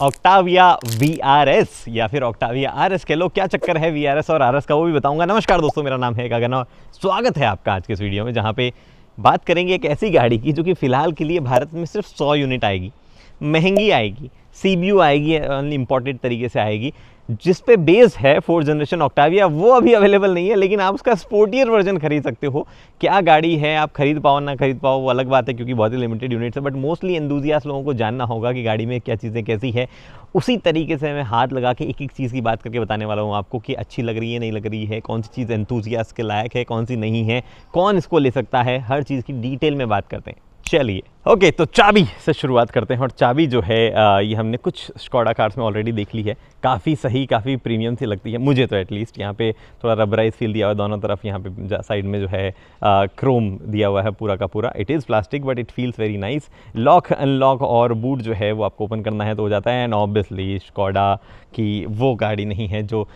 Octavia VRS या फिर Octavia RS कह लो। क्या चक्कर है VRS और RS का वो भी बताऊंगा। नमस्कार दोस्तों, मेरा नाम है गगन और स्वागत है आपका आज के इस वीडियो में, जहां पे बात करेंगे एक ऐसी गाड़ी की जो कि फ़िलहाल के लिए भारत में सिर्फ 100 यूनिट आएगी, महंगी आएगी, CBU आएगी, इम्पोर्टेड तरीके से आएगी, जिस पे बेस है 4th जनरेशन ऑक्टाविया। वो अभी अवेलेबल नहीं है, लेकिन आप उसका स्पोर्टियर वर्जन खरीद सकते हो। क्या गाड़ी है, आप खरीद पाओ ना खरीद पाओ वो अलग बात है, क्योंकि बहुत ही लिमिटेड यूनिट्स है, बट मोस्टली एंथुसियास्ट लोगों को जानना होगा कि गाड़ी में क्या चीज़ें कैसी है। उसी तरीके से मैं हाथ लगा के एक एक चीज़ की बात करके बताने वाला हूँ आपको कि अच्छी लग रही है नहीं लग रही है, कौन सी चीज़ एंथुसियास्ट के लायक है, कौन सी नहीं है, कौन इसको ले सकता है, हर चीज़ की डिटेल में बात करते हैं। चलिए ओके, तो चाबी से शुरुआत करते हैं। और चाबी जो है ये हमने कुछ स्कोडा कार्स में ऑलरेडी देख ली है। काफ़ी सही, काफ़ी प्रीमियम सी लगती है मुझे तो एटलीस्ट। यहाँ पे थोड़ा रबराइज फील दिया हुआ है दोनों तरफ। यहाँ पे साइड में जो है क्रोम दिया हुआ है पूरा का पूरा। It is plastic but it feels very nice. Lock unlock और बूट जो है वो आपको ओपन करना है तो हो जाता है। एंड ऑब्वियसली स्कोडा की वो गाड़ी नहीं है जो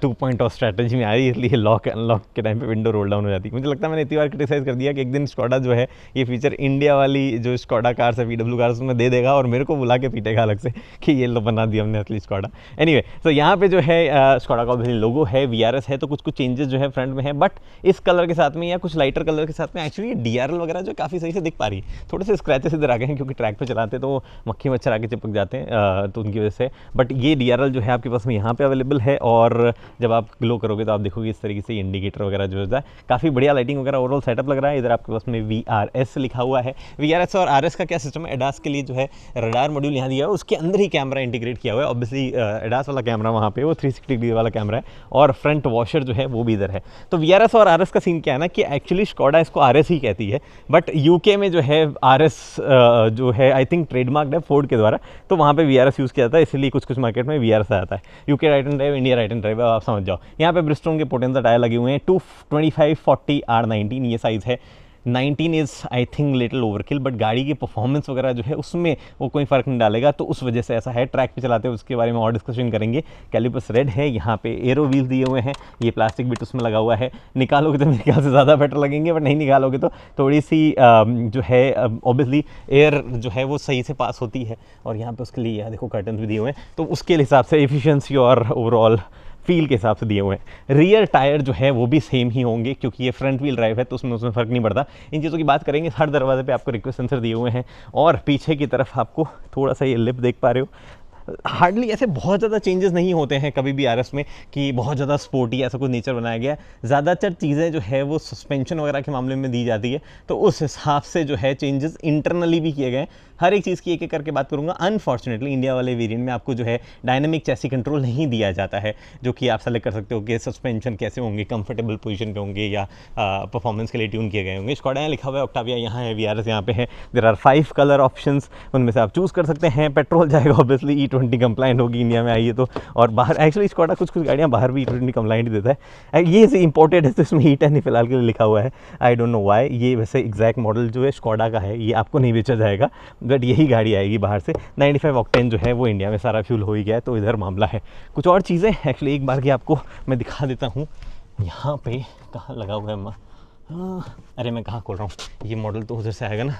2.0 स्ट्रैटेजी में आ रही है, इसलिए लॉक अनलॉक के टाइम पे विंडो रोल डाउन हो जाती है। मुझे लगता है मैंने इतनी बार क्रिटिसाइज़ कर दिया कि एक दिन स्कोडा जो है ये फीचर इंडिया वाली जो स्कोडा कार्स है VW कार्स में दे देगा और मेरे को बुला के पीटेगा अलग से कि ये लो बना दिया हमने असली स्कोडा। एनीवे, तो यहाँ पे जो है स्कोडा का लोगो है, VRS है, तो कुछ चेंजेस जो है फ्रंट में है, बट इस कलर के साथ में या कुछ लाइटर कलर के साथ में एक्चुअली DRL वगैरह जो काफ़ी सही से दिख पा रही है। थोड़े से स्क्रैचेस इधर आ गए हैं क्योंकि ट्रैक पे चलाते तो मक्खी मच्छर आके चिपक जाते हैं, तो उनकी वजह से। बट ये DRL जो है आपके पास में यहाँ पे अवेलेबल है, और जब आप ग्लो करोगे तो आप देखोगे इस तरीके से इंडिकेटर वगैरह जो है काफ़ी बढ़िया लाइटिंग वगैरह ओवरऑल सेटअप लग रहा है। इधर आपके पास में VRS लिखा हुआ है। VRS और RS का क्या सिस्टम है, एडास के लिए जो है रडार मॉड्यूल यहाँ दिया हुआ है, उसके अंदर ही कैमरा इंटीग्रेट किया हुआ है। ऑब्वियसली एडास वाला कैमरा वहाँ पे वो 360 डिग्री वाला कैमरा है, और फ्रंट वॉशर जो है वो भी इधर है। तो VRS और RS का सीन क्या है ना कि एक्चुअली स्कोडा इसको RS ही कहती है, बट UK में जो है RS जो है आई थिंक ट्रेडमार्क है फोर्ड के द्वारा, तो वहाँ पे VRS यूज़ किया जाता है, इसलिए कुछ मार्केट में VRS आ जाता है। UK right and drive, India right and drive, आप समझ जाओ। यहाँ पे ब्रिस्टोन के पोटेंशियल टायर लगे हुए हैं। 225 40 R19 ये साइज़ है। 19 is I think little overkill, but गाड़ी की परफॉर्मेंस वगैरह जो है उसमें वो कोई फ़र्क नहीं डालेगा, तो उस वजह से ऐसा है। ट्रैक पे चलाते हैं उसके बारे में और डिस्कशन करेंगे। कैलिपर्स रेड है, यहाँ पे एरो व्हील्स दिए हुए हैं, ये प्लास्टिक बिट उसमें लगा हुआ है। निकालोगे तो मेरे ख्याल से ज़्यादा बेटर लगेंगे, बट नहीं निकालोगे तो थोड़ी सी जो है ऑब्वियसली एयर जो है वो सही से पास होती है। और यहाँ पर उसके लिए देखो कर्टन भी दिए हुए हैं, तो उसके हिसाब से एफिशिएंसी और ओवरऑल फील के हिसाब से दिए हुए हैं। रियर टायर जो है वो भी सेम ही होंगे, क्योंकि ये फ्रंट व्हील ड्राइव है तो उसमें फ़र्क नहीं पड़ता। इन चीज़ों की बात करेंगे। हर दरवाजे पे आपको रिक्वेस्ट सेंसर दिए हुए हैं, और पीछे की तरफ आपको थोड़ा सा ये लिप देख पा रहे हो। हार्डली ऐसे बहुत ज़्यादा चेंजेस नहीं होते हैं कभी भी RS में कि बहुत ज़्यादा स्पोर्टी ऐसा कुछ नेचर बनाया गया है। ज़्यादातर चीज़ें जो है वो सस्पेंशन वगैरह के मामले में दी जाती है, तो उस हिसाब से जो है चेंजेस इंटरनली भी किए गए हैं। हर एक चीज़ की एक एक करके बात करूँगा। अनफॉर्चुनेटली इंडिया वाले वेरिएंट में आपको जो है डायनेमिक चैसी कंट्रोल नहीं दिया जाता है, जो कि आप सेलेक्ट कर सकते हो कि सस्पेंशन कैसे होंगे, कंफर्टेबल पोजीशन पे होंगे या परफॉर्मेंस के लिए ट्यून किए गए होंगे। स्कोडा लिखा हुआ है, ऑक्टाविया यहाँ है, VRS यहाँ पे है। देयर आर 5 कलर ऑप्शंस, उनमें से आप चूज़ कर सकते हैं। पेट्रोल जाएगा ऑब्वियसली, E20 कंप्लाइंट होगी इंडिया में आई है तो। और बाहर एक्चुअली स्कोडा कुछ गाड़ियाँ बाहर भी E20 कंप्लाइंट ही देता है। ये से इंपोर्टेड है तो इसमें E10 फिलहाल के लिए लिखा हुआ है। I don't know why. ये वैसे एग्जैक्ट मॉडल जो है स्कोडा का है, ये आपको नहीं बेचा जाएगा, बट यही गाड़ी आएगी बाहर से। 95 ऑक्टेन जो है वो इंडिया में सारा फ्यूल हो ही गया है, तो इधर मामला है। कुछ और चीज़ें एक्चुअली एक बार की आपको मैं दिखा देता हूँ। यहाँ पे कहाँ लगा हुआ है अरे मैं कहाँ खोल रहा हूँ, ये मॉडल तो उधर से आएगा ना।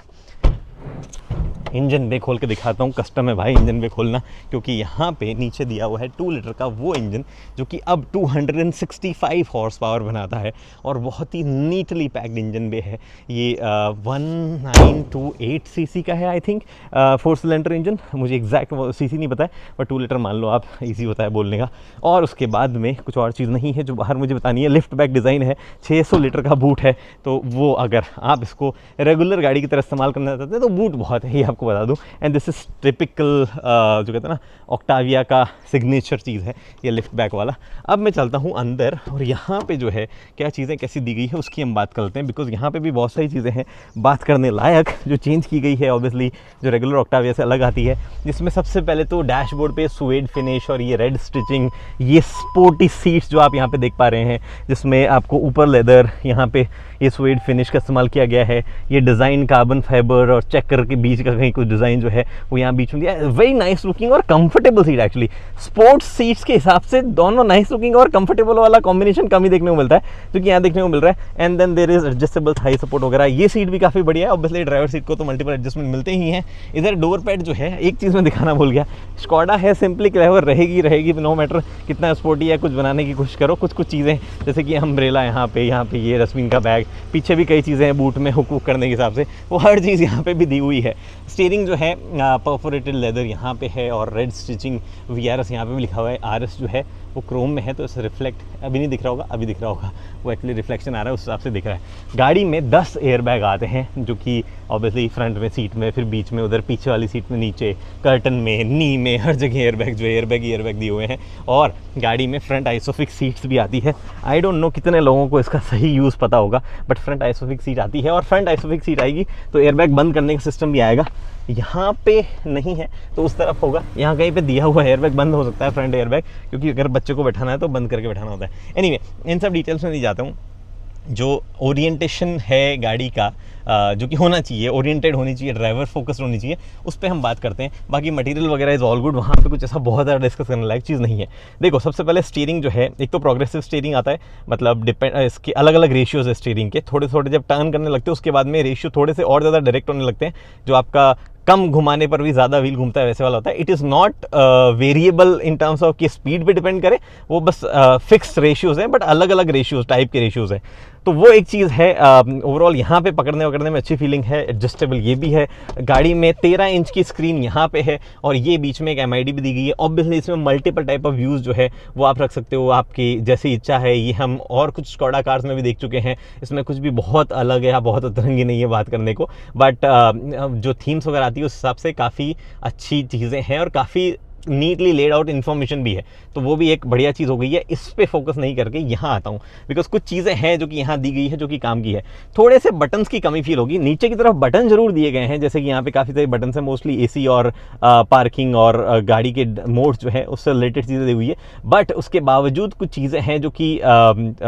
इंजन बे खोल के दिखाता हूँ, कस्टम है भाई इंजन बे खोलना, क्योंकि यहाँ पे नीचे दिया हुआ है 2 लीटर का वो इंजन जो कि अब 265 हॉर्स पावर बनाता है, और बहुत ही नीटली पैक्ड इंजन बे है। ये 1928 सीसी का है आई थिंक, 4 सिलेंडर इंजन। मुझे एग्जैक्ट सीसी नहीं पता है, बट 2 लीटर मान लो आप, ईजी होता है बोलने का। और उसके बाद में कुछ और चीज़ नहीं है जो बाहर मुझे बतानी है। लिफ्ट बैक डिज़ाइन है, 600 लीटर का बूट है, तो वो अगर आप इसको रेगुलर गाड़ी की तरह इस्तेमाल करना चाहते हैं तो बूट बहुत है, ये आपको बता दूं। एंड दिस इज़ टिपिकल जो कहते हैं ना ऑक्टाविया का सिग्नेचर चीज़ है ये लिफ्ट बैक वाला। अब मैं चलता हूँ अंदर, और यहाँ पे जो है क्या चीज़ें कैसी दी गई है उसकी हम बात करते हैं, बिकॉज यहाँ पे भी बहुत सारी चीज़ें हैं बात करने लायक जो चेंज की गई है ऑब्वियसली, जो रेगुलर ऑक्टाविया से अलग आती है। जिसमें सबसे पहले तो डैशबोर्ड पे सुएड फिनिश और ये रेड स्टिचिंग, ये स्पोर्टी सीट्स जो आप यहाँ पे देख पा रहे हैं, जिसमें आपको ऊपर लेदर, यहाँ पे ये सुएड फिनिश का इस्तेमाल किया गया है। ये डिज़ाइन कार्बन फाइबर और चेकर के बीच का कहीं कहीं कुछ डिज़ाइन जो है वो यहाँ बीच में दिया है। वेरी नाइस लुकिंग और comfortable seat actually, sports seats के हिसाब से दोनों नाइस लुकिंग और कंफर्टेबल वाला कॉम्बिनेशन कम ही देखने को मिलता है जो कि यहाँ देखने को मिल रहा है। And then there is adjustable thigh support वगैरह, ये सीट भी काफ़ी बढ़िया है। ऑब्वियसली ड्राइवर सीट को तो मल्टीपल एडजस्टमेंट मिलते ही हैं। इधर डोर पैड जो है, एक चीज़ मैं दिखाना भूल गया, स्कोडा है सिंपली क्लेवर रहेगी नो मैटर कितना स्पोर्टी है, कुछ बनाने की कोशिश करो। कुछ चीज़ें जैसे कि अम्ब्रेला यहाँ पे ये रश्मिन का बैग, पीछे भी कई चीज़ें हैं बूट में हुक करने के हिसाब से, वो हर चीज़ यहाँ पे भी दी हुई है। स्टीयरिंग जो है परफोरेटेड लेदर यहाँ पे है और रेड स्टिचिंग VRS यहाँ पे भी लिखा हुआ है। RS जो है वो क्रोम में है तो इसे रिफ्लेक्ट अभी नहीं दिख रहा होगा, अभी दिख रहा होगा, वो एक्चुअली रिफ्लेक्शन आ रहा है उस हिसाब से दिख रहा है। गाड़ी में 10 एयर बैग आते हैं जो कि ऑब्वियसली फ्रंट में सीट में, फिर बीच में, उधर पीछे वाली सीट में, नीचे कर्टन में, नी में, हर जगह एयर बैग दिए हुए हैं। और गाड़ी में फ्रंट आइसोफिक्स सीट्स भी आती है। आई डोंट नो कितने लोगों को इसका सही यूज़ पता होगा, बट फ्रंट आइसोफिक्स सीट आती है। और फ्रंट आइसोफिक्स सीट आएगी तो एयर बैग बंद करने का सिस्टम भी आएगा। यहाँ पे नहीं है तो उस तरफ होगा, यहाँ कहीं पे दिया हुआ एयर बैग बंद हो सकता है, फ्रंट एयर बैग, क्योंकि अगर बच्चे को बैठाना है तो बंद करके बैठाना होता है। एनीवे, इन सब डिटेल्स में नहीं जाता हूँ। जो ओरिएंटेशन है गाड़ी का, जो कि होना चाहिए, ओरिएंटेड होनी चाहिए, ड्राइवर फोकस्ड होनी चाहिए, उस पर हम बात करते हैं। बाकी मटेरियल वगैरह इज़ ऑल गुड, वहाँ पे कुछ ऐसा बहुत ज़्यादा डिस्कस करने लायक चीज़ नहीं है। देखो, सबसे पहले स्टीयरिंग जो है, एक तो प्रोग्रेसिव स्टीयरिंग आता है, मतलब इसके अलग अलग रेशियोज़ है स्टीयरिंग के। थोड़े जब टर्न करने लगते हैं उसके बाद में रेशियो थोड़े से और ज़्यादा डायरेक्ट होने लगते हैं, जो आपका कम घुमाने पर भी ज़्यादा व्हील घूमता है वैसे वाला होता है। It is not variable in terms of कि स्पीड पे डिपेंड करे, वो बस फिक्स रेशियोज़ हैं, बट अलग अलग रेशियोज़, टाइप के रेशियोज़ हैं। तो वो एक चीज़ है। ओवरऑल यहाँ पे पकड़ने में अच्छी फीलिंग है। एडजस्टेबल ये भी है। गाड़ी में 13 इंच की स्क्रीन यहाँ पे है और ये बीच में एक MID भी दी गई है। ऑब्वियसली इसमें मल्टीपल टाइप ऑफ व्यूज़ जो है वो आप रख सकते हो, आपकी जैसी इच्छा है। ये हम और कुछ स्कोडा कार्स में भी देख चुके हैं, इसमें कुछ भी बहुत अलग है या बहुत अतरंगी नहीं है बात करने को, बट जो थीम्स वगैरह आती है उस हिसाब से काफ़ी अच्छी चीज़ें हैं और काफ़ी नीटली लेड आउट इन्फॉर्मेशन भी है। तो वो भी एक बढ़िया चीज़ हो गई है। इस पे फोकस नहीं करके यहाँ आता हूँ, बिकॉज कुछ चीज़ें हैं जो कि यहाँ दी गई है जो कि काम की है। थोड़े से बटन्स की कमी फील होगी। नीचे की तरफ बटन जरूर दिए गए हैं, जैसे कि यहाँ पे काफ़ी सारे बटन हैं, मोस्टली AC और पार्किंग और गाड़ी के मोड्स जो है उससे रिलेटेड चीज़ें दी हुई है। बट उसके बावजूद कुछ चीज़ें हैं जो कि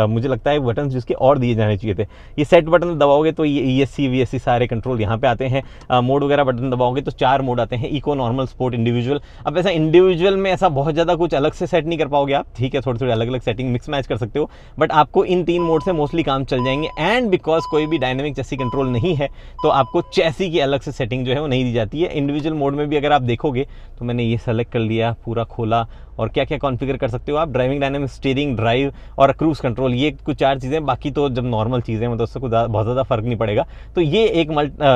मुझे लगता है बटन जिसके और दिए जाने चाहिए थे। ये सेट बटन दबाओगे तो ये ESC VSC सारे कंट्रोल यहाँ पे आते हैं। मोड वगैरह बटन दबाओगे तो 4 मोड आते हैं, इको, नॉर्मल, स्पोर्ट, इंडिविजुअल। अब ऐसा इंडिविजुअल में ऐसा बहुत ज़्यादा कुछ अलग से सेट नहीं कर पाओगे आप, ठीक है, थोड़ी अलग अलग सेटिंग मिक्स मैच कर सकते हो, बट आपको इन 3 मोड से मोस्टली काम चल जाएंगे। एंड बिकॉज कोई भी डायनेमिक चेसी कंट्रोल नहीं है तो आपको चेसी की अलग से सेटिंग जो है वो नहीं दी जाती है। इंडिविजुअल मोड में भी अगर आप देखोगे तो मैंने ये सेलेक्ट कर लिया, पूरा खोला, और क्या क्या कॉन्फ़िगर कर सकते हो आप, ड्राइविंग डायनेमिक, स्टीयरिंग, ड्राइव और क्रूज कंट्रोल, ये कुछ 4 चीज़ें। बाकी तो जब नॉर्मल चीज़ें मतलब उससे कुछ बहुत ज़्यादा फर्क नहीं पड़ेगा। तो ये एक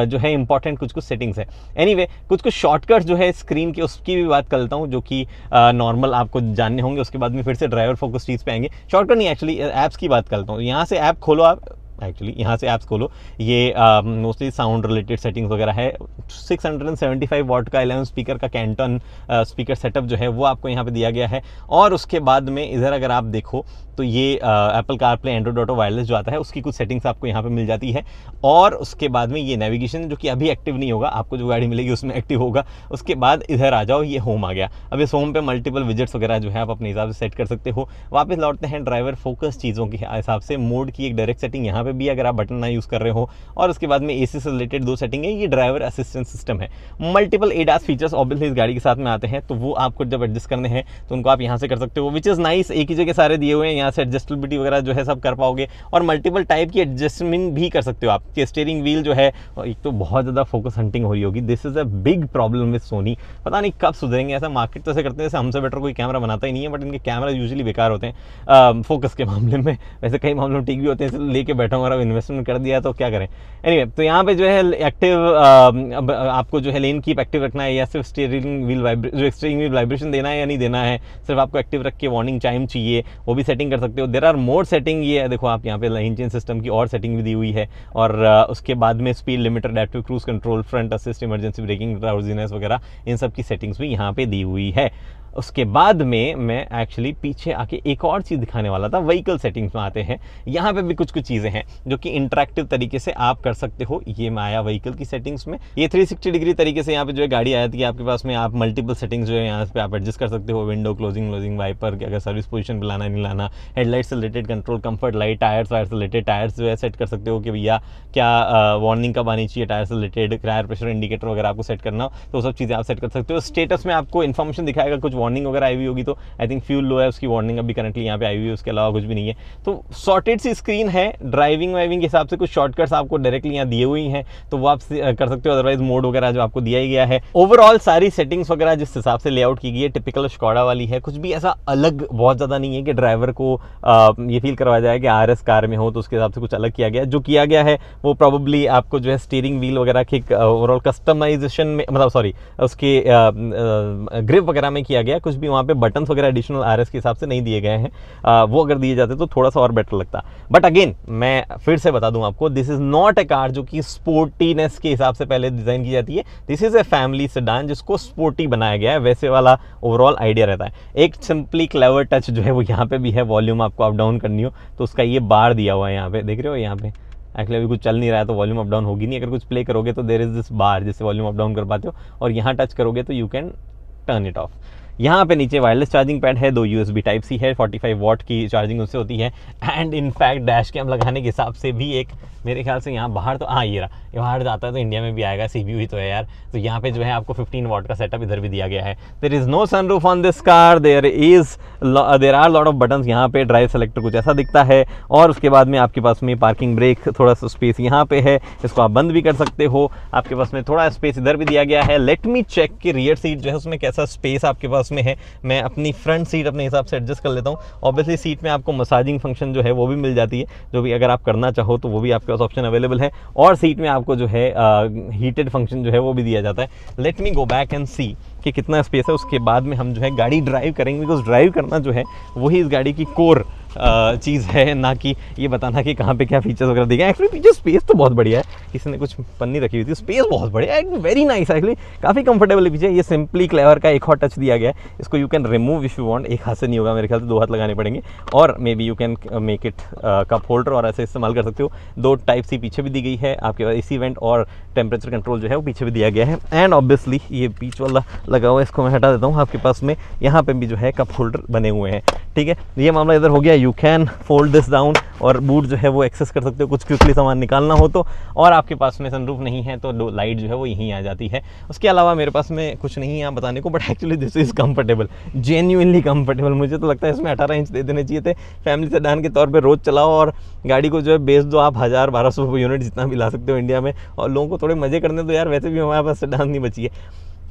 जो है इंपॉर्टेंट कुछ सेटिंग्स है। एनीवे, कुछ शॉर्टकट्स जो है स्क्रीन के उसकी भी बात कर लेता हूँ, जो कि नॉर्मल आपको जानने होंगे। उसके बाद में फिर से ड्राइवर फोकस चीज़ पे आएंगे। शॉर्टकट नहीं, एक्चुअली ऐप्स की बात करता हूँ। यहाँ से ऐप खोलो आप, एक्चुअली यहाँ से ऐप्स खोलो। ये मोस्टली साउंड रिलेटेड सेटिंग्स वगैरह है। 675 वाट का 11 स्पीकर का कैंटन स्पीकर सेटअप जो है वो आपको यहाँ पे दिया गया है। और उसके बाद में इधर अगर आप देखो तो ये Apple CarPlay, Android auto wireless जो आता है उसकी कुछ सेटिंग्स आपको यहाँ पे मिल जाती है। और उसके बाद में ये नेविगेशन जो कि अभी एक्टिव नहीं होगा, आपको जो गाड़ी मिलेगी उसमें एक्टिव होगा। उसके बाद इधर आ जाओ, ये होम आ गया। अब इस होम पे मल्टीपल विजेट्स वगैरह जो है आप अपने हिसाब से सेट कर सकते हो। वापस लौटते हैं ड्राइवर फोकस चीज़ों के हिसाब से। मोड की एक डायरेक्ट सेटिंग यहाँ पे भी अगर आप बटन ना यूज़ कर रहे हो। और उसके बाद में AC से रिलेटेड 2 सेटिंग है। ये ड्राइवर असिस्टेंट सिस्टम है। मल्टीपल ADAS फीचर्स ऑब्वियसली इस गाड़ी के साथ में आते हैं, तो वो आपको जब एडजस्ट करने हैं तो उनको आप यहाँ से कर सकते हो, विच इज़ नाइस। एक ही जगह सारे दिए हुए हैं, यहाँ से एडजस्टेबिलिटी वगैरह जो है सब कर पाओगे। और मल्टीपल टाइप की एडजस्टमेंट भी कर सकते हो आप। कि स्टीयरिंग व्हील जो है, एक तो बहुत ज़्यादा फोकस हंटिंग हो रही होगी। This is a big problem with Sony. पता नहीं कब सुधरेंगे। ऐसा मार्केट तो ऐसे करते हैं जैसे हमसे बेटर कोई कैमरा बनाता ही नहीं है, बट इनके कैमरा यूजुअली बेकार होते हैं फोकस के मामले में। वैसे कई मामलों में ठीक भी होते हैं, लेके बैठा हूँ और इन्वेस्टमेंट कर दिया तो क्या करें। एनीवे, तो यहाँ पे जो है एक्टिव आपको जो है लेन कीप एक्टिव रखना है, या सिर्फ स्टीयरिंग व्हील वाइब्रेशन देना है या नहीं देना है। सिर्फ आपको एक्टिव रख के वार्निंग चाइम चाहिए, वो भी सेटिंग कर सकते हो। There are more setting. ये देखो आप यहाँ पे लाइन चेंज सिस्टम की और सेटिंग भी दी हुई है। और उसके बाद में speed limiter, adaptive cruise control, front assist, emergency breaking, drowsiness वगैरह, इन सब की सेटिंग्स भी यहाँ पे दी हुई है। उसके बाद में मैं एक्चुअली पीछे आके एक और चीज़ दिखाने वाला था। व्हीकल सेटिंग्स में आते हैं, यहाँ पे भी कुछ कुछ चीज़ें हैं जो कि इंटरेक्टिव तरीके से आप कर सकते हो। ये मैं आया व्हीकल की सेटिंग्स में, ये 360 डिग्री तरीके से यहाँ पे जो है गाड़ी आ जाती है आपके पास में। आप मल्टीपल सेटिंग्स जो है यहाँ पे आप एडजस्ट कर सकते हो, विंडो क्लोजिंग वाइपर के अगर सर्विस पोजीशन पे लाना नहीं लाना, हेडलाइट से related control, comfort light, tyres से रिलेटेड टायर्स जो है सेट कर सकते हो कि भैया क्या वार्निंग कब आनी चाहिए, टायर से रिलेटेड टायर प्रेशर इंडिकेटर वगैरह आपको सेट करना हो तो सब चीज़ें आप सेट कर सकते हो। स्टेटस में आपको इन्फॉर्मेशन दिखाएगा, कुछ वार्निंग वगैरह आई हुई होगी तो आई थिंक फ्यूल लो है उसकी वार्निंग अभी करंटली यहाँ पे आई हुई है, उसके अलावा कुछ भी नहीं है। तो सॉर्टेड सी स्क्रीन है। ड्राइविंग वाइविंग के हिसाब से कुछ शॉर्टकट्स आपको डायरेक्टली यहाँ दिए हुई हैं तो वो आप कर सकते हो, अदरवाइज मोड वगैरह जो आपको दिया ही गया है। ओवरऑल सारी सेटिंग्स वगैरह जिस हिसाब से लेआउट की गई है टिपिकल स्कोडा वाली है, कुछ भी ऐसा अलग बहुत ज़्यादा नहीं है कि ड्राइवर को ये फील करवाया जाए कि RS कार में हो तो उसके हिसाब से कुछ अलग किया गया। जो किया गया है वो प्रॉबली आपको जो है स्टीयरिंग व्हील वगैरह के ओवरऑल कस्टमाइजेशन में, मतलब सॉरी उसके ग्रिप वगैरह में किया गया। कुछ भी वहाँ पे बटन्स वगैरह एडिशनल RS के हिसाब से नहीं दिए गए हैं, वो अगर दिए जाते तो थोड़ा सा और बेटर लगता। बट अगेन मैं फिर से बता दूं आपको, this is not a car जो कि स्पोर्टीनेस के हिसाब से पहले डिजाइन की जाती है। This is a family sedan जिसको स्पोर्टी बनाया गया है, वैसे वाला ओवरऑल आइडिया रहता है। एक सिंपली क्लेवर टच जो है वो यहाँ पे भी है, वॉल्यूम आपको अप डाउन करनी हो तो उसका ये बार दिया हुआ है यहाँ पे, देख रहे हो यहाँ पे। एक्चुअली अभी कुछ चल नहीं रहा है तो वॉल्यूम अप डाउन होगी नहीं, अगर कुछ प्ले करोगे तो देयर इज दिस बार जिससे वॉल्यूम अप डाउन कर पाते हो, और यहाँ टच करोगे तो you can turn it of. यहाँ पे नीचे वायरलेस चार्जिंग पैड है, 2 USB टाइप सी है, 45 वॉट की चार्जिंग उससे होती है। एंड इनफैक्ट डैश कैम लगाने के हिसाब से भी एक मेरे ख्याल से यहाँ बाहर तो ये रहा, ये बाहर जाता है तो इंडिया में भी आएगा, CPU ही तो है यार। तो यहाँ पे जो है आपको 15 वॉट का सेटअप इधर भी दिया गया है। There is no sunroof on this car, there are lot of buttons. यहाँ पे ड्राइव सेलेक्टर कुछ ऐसा दिखता है, और उसके बाद में आपके पास में पार्किंग ब्रेक, थोड़ा सा स्पेस यहाँ पे है, इसको आप बंद भी कर सकते हो। आपके पास में थोड़ा स्पेस इधर भी दिया गया है। लेट मी चेक कि रियर सीट जो है उसमें कैसा स्पेस आपके पास में है। मैं अपनी फ्रंट सीट अपने हिसाब से एडजस्ट कर लेता हूँ। ऑब्वियसली सीट में आपको मसाजिंग फंक्शन जो है वो भी मिल जाती है, जो भी अगर आप करना चाहो तो वो भी आपके पास ऑप्शन अवेलेबल है। और सीट में आपको जो है हीटेड फंक्शन जो है वो भी दिया जाता है। Let me go back and see कि कितना स्पेस है, उसके बाद में हम जो है गाड़ी ड्राइव करेंगे, बिकॉज ड्राइव करना जो है वही इस गाड़ी की कोर चीज़ है, ना कि ये बताना कि कहाँ पे क्या फीचर्स वगैरह दिखे। एक्चुअली पीछे स्पेस तो बहुत बढ़िया है, किसी ने कुछ पन्नी रखी हुई थी, स्पेस बहुत बढ़िया है, वेरी नाइस एक्चुअली, काफ़ी कंफर्टेबल है पीछे। ये सिंपली क्लेवर का एक और टच दिया गया है, इसको you can remove if you want. एक हाथ से नहीं होगा मेरे ख्याल से, 2 हाथ लगाने पड़ेंगे, और may be you can make it cup holder और ऐसे इस्तेमाल कर सकते हो। 2 टाइप सी पीछे भी दी गई है आपके पास, AC वेंट और टेम्परेचर कंट्रोल जो है वो पीछे भी दिया गया है। एंड ऑब्वियसली ये बीच वाला लगा हुआ है, इसको मैं हटा देता हूँ। आपके पास में यहाँ पे भी जो है कप होल्डर बने हुए हैं, ठीक है। ये मामला इधर हो गया। You can fold this down और बूट जो है वो एक्सेस कर सकते हो, कुछ क्विकली सामान निकालना हो तो। और आपके पास में सनरूफ नहीं है तो लाइट जो है वो यहीं आ जाती है। उसके अलावा मेरे पास में कुछ नहीं है यहाँ बताने को, but actually this is comfortable, genuinely comfortable. मुझे तो लगता है इसमें 18 इंच दे देने चाहिए थे, फैमिली सेडान के तौर पे रोज़ चलाओ और गाड़ी को जो है बेच दो आप 1000-1200 यूनिट जितना भी ला सकते हो इंडिया में, और लोगों को थोड़े मजे करने दो यार। वैसे भी हमारे पास सेडान नहीं बची है,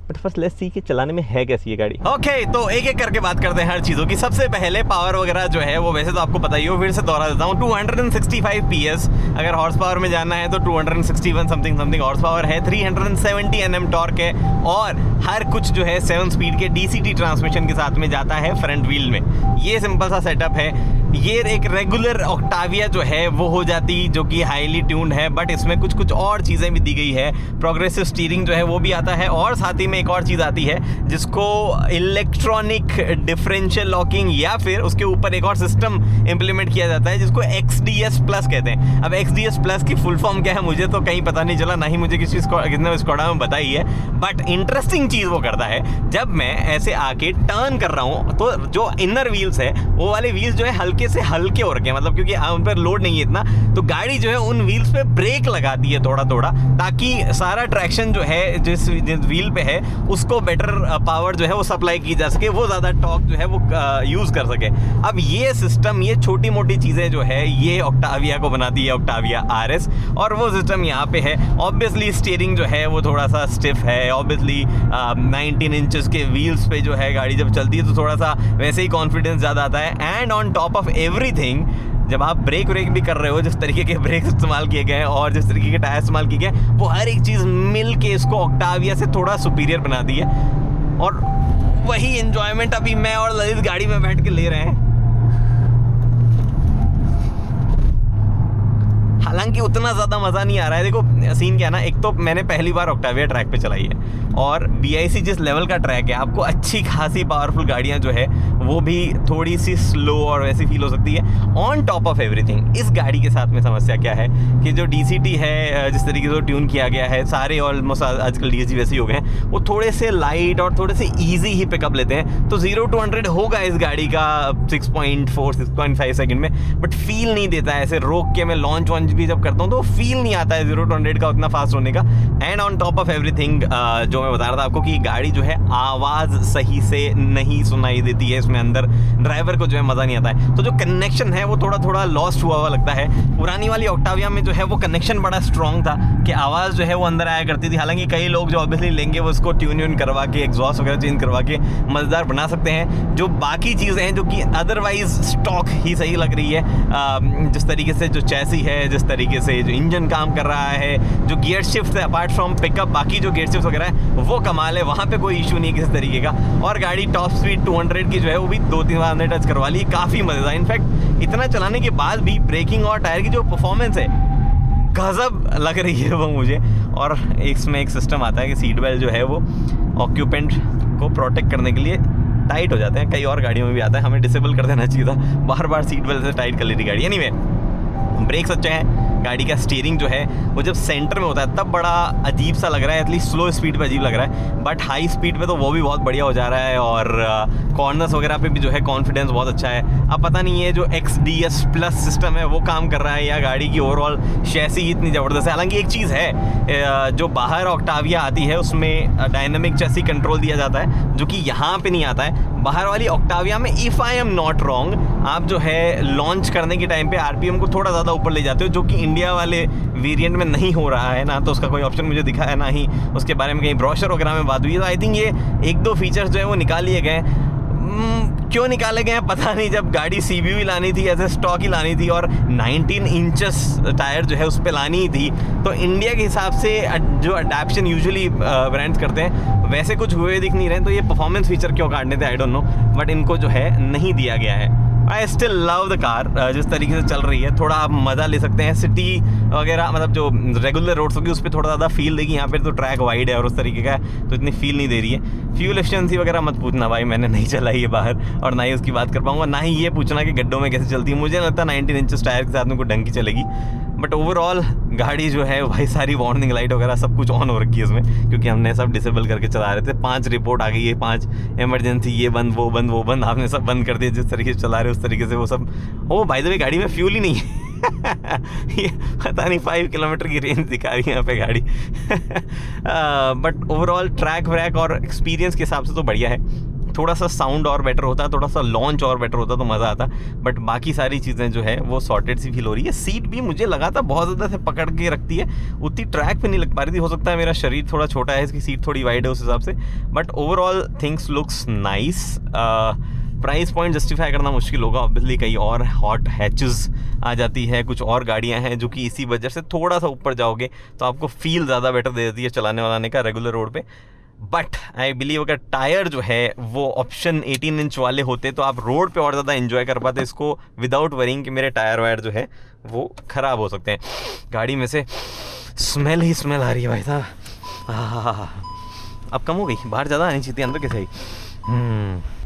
बट फर्स्ट लेट्स सी कि चलाने में है कैसी ये गाड़ी। ओके, तो एक एक करके बात करते हैं हर चीज़ों की। सबसे पहले पावर वगैरह जो है वो वैसे तो आपको पता ही हो, फिर से दोहरा देता हूँ। 265 PS, अगर हॉर्स पावर में जाना है तो 261 समथिंग हॉर्स पावर है। 370 Nm टॉर्क है, और हर कुछ जो है 7 स्पीड के DCT ट्रांसमिशन के साथ में जाता है फ्रंट व्हील में। ये सिंपल सा सेटअप है। ये एक रेगुलर ऑक्टाविया जो है वो हो जाती, जो कि हाईली ट्यून्ड है, बट इसमें कुछ कुछ और चीज़ें भी दी गई है। प्रोग्रेसिव स्टीयरिंग जो है वो भी आता है, और साथ ही में एक और चीज़ आती है जिसको इलेक्ट्रॉनिक डिफरेंशियल लॉकिंग, या फिर उसके ऊपर एक और सिस्टम इम्प्लीमेंट किया जाता है जिसको XDS प्लस कहते हैं। अब XDS प्लस की फुल फॉर्म क्या है मुझे तो कहीं पता नहीं चला, ना ही मुझे किसी किसने स्कोडा में बताई है। बट इंटरेस्टिंग चीज़ वो करता है, जब मैं ऐसे आके टर्न कर रहा हूँ तो जो इनर व्हील्स है वो वाले व्हील्स जो है हल्के से हल्के हो रखे हैं, मतलब क्योंकि उन पर लोड नहीं है इतना, तो गाड़ी जो है उन व्हील्स पे ब्रेक लगाती है थोड़ा थोड़ा, ताकि सारा ट्रैक्शन जो है जिस व्हील पे है उसको बेटर पावर जो है वो सप्लाई की जा सके, वो ज़्यादा टॉर्क जो है वो यूज़ कर सके। अब ये सिस्टम, ये छोटी मोटी चीज़ें जो है ये ऑक्टाविया को बनाती है, ऑक्टाविया RS, और वो सिस्टम यहाँ पे है। ऑब्वियसली स्टीयरिंग जो है वो थोड़ा सा स्टिफ है, ऑब्वियसली 19 इंचेस के व्हील्स पे जो है गाड़ी जब चलती है तो थोड़ा सा वैसे ही कॉन्फिडेंस ज़्यादा आता है। And on top of everything, जब आप ब्रेक भी कर रहे हो, जिस तरीके के ब्रेक इस्तेमाल किए गए हैं और जिस तरीके के टायर इस्तेमाल किए गए, वो हर एक चीज़ मिल के इसको ऑक्टाविया से थोड़ा सुपीरियर बनाती है। और वही एंजॉयमेंट अभी मैं और ललित गाड़ी में बैठ के ले रहे हैं। हालांकि उतना ज़्यादा मज़ा नहीं आ रहा है। देखो सीन क्या है ना, एक तो मैंने पहली बार ऑक्टाविया ट्रैक पे चलाई है और BIC जिस लेवल का ट्रैक है, आपको अच्छी खासी पावरफुल गाड़ियाँ जो है वो भी थोड़ी सी स्लो और वैसी फील हो सकती है। ऑन टॉप ऑफ एवरीथिंग इस गाड़ी के साथ में समस्या क्या है कि जो DCT है, जिस तरीके से ट्यून किया गया है, सारे ऑलमोस्ट आजकल DSG वैसे ही हो गए हैं, वो थोड़े से लाइट और थोड़े से ईजी ही पिकअप लेते हैं। तो 0 to 100 होगा इस गाड़ी का 6.4 6.5 सेकंड में, बट फील नहीं देता है। ऐसे रोक के मैं लॉन्च वॉन्च भी जब करता हूँ तो फील नहीं आता है 0 to 100 का उतना फास्ट होने का। And on top of everything जो मैं बता रहा था आपको कि गाड़ी जो है आवाज़ सही से नहीं सुनाई देती है, इसमें अंदर ड्राइवर को जो है मज़ा नहीं आता है। तो जो कनेक्शन है वो थोड़ा थोड़ा लॉस्ट हुआ लगता है। पुरानी वाली ऑक्टाविया में जो है वो कनेक्शन बड़ा स्ट्रॉन्ग था कि आवाज़ जो है वो अंदर आया करती थी। हालांकि कई लोग जो ऑब्वियसली लेंगे वो उसको ट्यून करवा के, एग्जॉस्ट वगैरह चेंज करवा के मज़ेदार बना सकते हैं। जो बाकी चीज़ें हैं जो कि अदरवाइज स्टॉक ही सही लग रही है, जिस तरीके से जो चैसी है, जिस तरीके से जो इंजन काम कर रहा है, जो गियर शिफ्ट है, अपार्ट फ्रॉम पिकअप बाकी जो गियर शिफ्ट वगैरह है वो कमाल है, वहाँ पे कोई इशू नहीं है किसी तरीके का। और गाड़ी टॉप स्पीड 200 की जो है वो भी 2-3 बार हमने टच करवा ली, काफ़ी मज़ेदार। इनफैक्ट इतना चलाने के बाद भी ब्रेकिंग और टायर की जो परफॉर्मेंस है गजब लग रही है वो मुझे। और इसमें एक सिस्टम आता है कि सीट बेल्ट जो है वो ऑक्यूपेंट को प्रोटेक्ट करने के लिए टाइट हो जाते हैं, कई और गाड़ियों में भी आता है, हमें डिसेबल कर देना चाहिए था, बार बार सीट बेल्ट से टाइट कर ली थी गाड़ी। एनीवे ब्रेक्स अच्छे हैं, गाड़ी का स्टीयरिंग जो है वो जब सेंटर में होता है तब बड़ा अजीब सा लग रहा है, एटलीस्ट स्लो स्पीड पे अजीब लग रहा है, बट हाई स्पीड पे तो वो भी बहुत बढ़िया हो जा रहा है। और कॉर्नर्स वगैरह पे भी जो है कॉन्फिडेंस बहुत अच्छा है। अब पता नहीं है जो XDS प्लस सिस्टम है वो काम कर रहा है या गाड़ी की ओवरऑल चैसी इतनी ज़बरदस्त है। हालांकि एक चीज़ है, जो बाहर ऑक्टाविया आती है उसमें डायनामिक चैसी कंट्रोल दिया जाता है, जो कि यहाँ पे नहीं आता है। बाहर वाली ऑक्टाविया में if I am not wrong आप जो है लॉन्च करने के टाइम पे RPM को थोड़ा ज़्यादा ऊपर ले जाते हो, जो कि इंडिया वाले वेरिएंट में नहीं हो रहा है। ना तो उसका कोई ऑप्शन मुझे दिखा है, ना ही उसके बारे में कहीं ब्रोशर वगैरह में बात हुई है। तो आई थिंक ये 1-2 फीचर्स जो है वो निकाल लिए गए। क्यों निकाले गए हैं पता नहीं, जब गाड़ी CBU लानी थी, ऐसे स्टॉक ही लानी थी और 19 इंचेस टायर जो है उस पर लानी ही थी, तो इंडिया के हिसाब से जो अडेप्शन यूजुअली ब्रांड्स करते हैं वैसे कुछ हुए दिख नहीं रहे। तो ये परफॉर्मेंस फीचर क्यों काटने थे आई डोंट नो, बट इनको जो है नहीं दिया गया है। I still love the car, जिस तरीके से चल रही है थोड़ा आप मज़ा ले सकते हैं। सिटी वगैरह मतलब जो रेगुलर रोड्स होगी उस पर थोड़ा ज़्यादा फील देगी, यहाँ पे तो ट्रैक वाइड है और उस तरीके का है तो इतनी फील नहीं दे रही है। फ्यूल एफिशिएंसी वगैरह मत पूछना भाई, मैंने नहीं चलाई है बाहर और ना ही उसकी बात कर पाऊँगा, ना ही ये पूछना कि गड्ढों में कैसे चलती है। मुझे लगता है 19 इंचेस टायर के साथ में कोई ढंग की चलेगी, बट ओवरऑल गाड़ी जो है भाई सारी वार्निंग लाइट वगैरह सब कुछ ऑन हो रखी है इसमें, क्योंकि हमने सब डिसेबल करके चला रहे थे। 5 रिपोर्ट आ गई है, 5 इमरजेंसी, ये बंद वो बंद वो बंद, आपने सब बंद कर दिया। जिस तरीके से चला रहे उस तरीके से वो सब। ओ भाई द वे गाड़ी में फ्यूल ही नहीं है ये पता नहीं 5 किलोमीटर की रेंज दिखा रही है यहाँ पे गाड़ी बट ओवरऑल ट्रैक व्रैक और एक्सपीरियंस के हिसाब से तो बढ़िया है। थोड़ा सा साउंड और बेटर होता, थोड़ा सा लॉन्च और बेटर होता तो मज़ा आता, बट बाकी सारी चीज़ें जो है वो सॉर्टेड सी फील हो रही है। सीट भी मुझे लगा था बहुत ज़्यादा से पकड़ के रखती है, उतनी ट्रैक पे नहीं लग पा रही थी। हो सकता है मेरा शरीर थोड़ा छोटा है, इसकी सीट थोड़ी वाइड है उस हिसाब से, but overall things looks nice. Price point justify करना मुश्किल होगा ऑब्वियसली, कई और हॉट हैचेस आ जाती है, कुछ और गाड़ियां हैं जो कि इसी वजह से थोड़ा सा ऊपर जाओगे तो आपको फील ज़्यादा बेटर दे देती है चलाने वालाने का रेगुलर रोड पे। बट आई बिलीव अगर टायर जो है वो ऑप्शन 18 इंच वाले होते तो आप रोड पे और ज़्यादा एंजॉय कर पाते इसको, विदाउट वरिंग कि मेरे टायर वायर जो है वो ख़राब हो सकते हैं। गाड़ी में से स्मेल ही स्मेल आ रही है भाई साहब। अब कम हो गई, बाहर ज़्यादा आनी चाहिए, अंदर कैसे आई?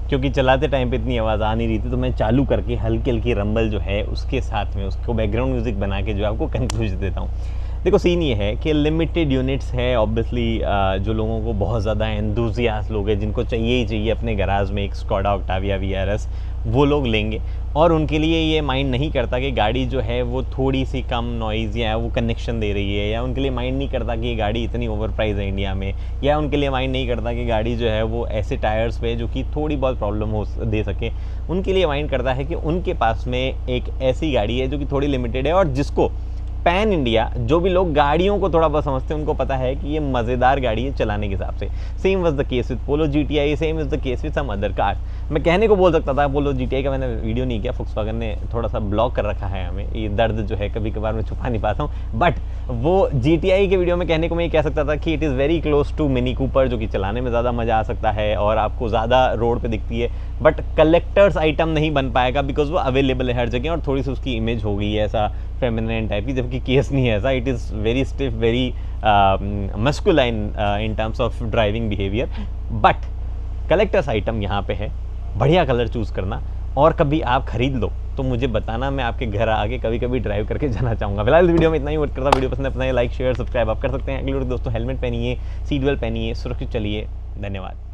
क्योंकि चलाते टाइम पे इतनी आवाज़ आ नहीं रही थी तो मैं चालू करके हल्की हल्की रंबल जो है उसके साथ में उसको बैकग्राउंड म्यूज़िक बना के जो है आपको कंक्लूजन देता हूँ। देखो सीन ये है कि लिमिटेड यूनिट्स है ऑब्वियसली, जो लोगों को बहुत ज़्यादा एंथुसियास्ट लोग हैं जिनको चाहिए ही चाहिए अपने गराज में एक स्कोडा ऑक्टाविया VRS, वो लोग लेंगे और उनके लिए ये माइंड नहीं करता कि गाड़ी जो है वो थोड़ी सी कम नॉइज़ या वो कनेक्शन दे रही है, या उनके लिए माइंड नहीं करता कि ये गाड़ी इतनी ओवर प्राइस है इंडिया में, या उनके लिए माइंड नहीं करता कि गाड़ी जो है वो ऐसे टायर्स पे जो कि थोड़ी बहुत प्रॉब्लम हो दे सके। उनके लिए माइंड करता है कि उनके पास में एक ऐसी गाड़ी है जो कि थोड़ी लिमिटेड है और जिसको पैन इंडिया जो भी लोग गाड़ियों को थोड़ा बहुत समझते हैं उनको पता है कि ये मज़ेदार गाड़ी है चलाने के हिसाब से। Same was the case with Polo GTI, same is the case with some other cars. मैं कहने को बोल सकता था पोलो GTI का मैंने वीडियो नहीं किया, फोक्सवैगन ने थोड़ा सा ब्लॉक कर रखा है हमें, ये दर्द जो है कभी कभार मैं छुपा नहीं पाता हूँ। बट वो GTI के वीडियो में कहने को मैं ये कह सकता था कि it is very close to Mini Cooper, जो कि चलाने में ज़्यादा मज़ा आ सकता है और आपको ज़्यादा रोड पर दिखती है, बट कलेक्टर्स आइटम नहीं बन पाएगा बिकॉज वो अवेलेबल है हर जगह और थोड़ी सी उसकी इमेज हो गई है ऐसा फेमिनिन टाइप की, जबकि केस नहीं है ऐसा। It is very stiff, very masculine in terms of driving behaviour. But collectors item यहाँ पे है, बढ़िया कलर चूज़ करना, और कभी आप खरीद लो तो मुझे बताना, मैं आपके घर आके कभी कभी ड्राइव करके जाना चाहूँगा। फिलहाल इस वीडियो में इतना ही। वोट करता, वीडियो पसंद है अपना लाइक शेयर सब्सक्राइब आप कर सकते हैं। अगले दोस्तों हेलमेट पहनिए, सीट बेल्ट पहनिए, सुरक्षित चलिए। धन्यवाद।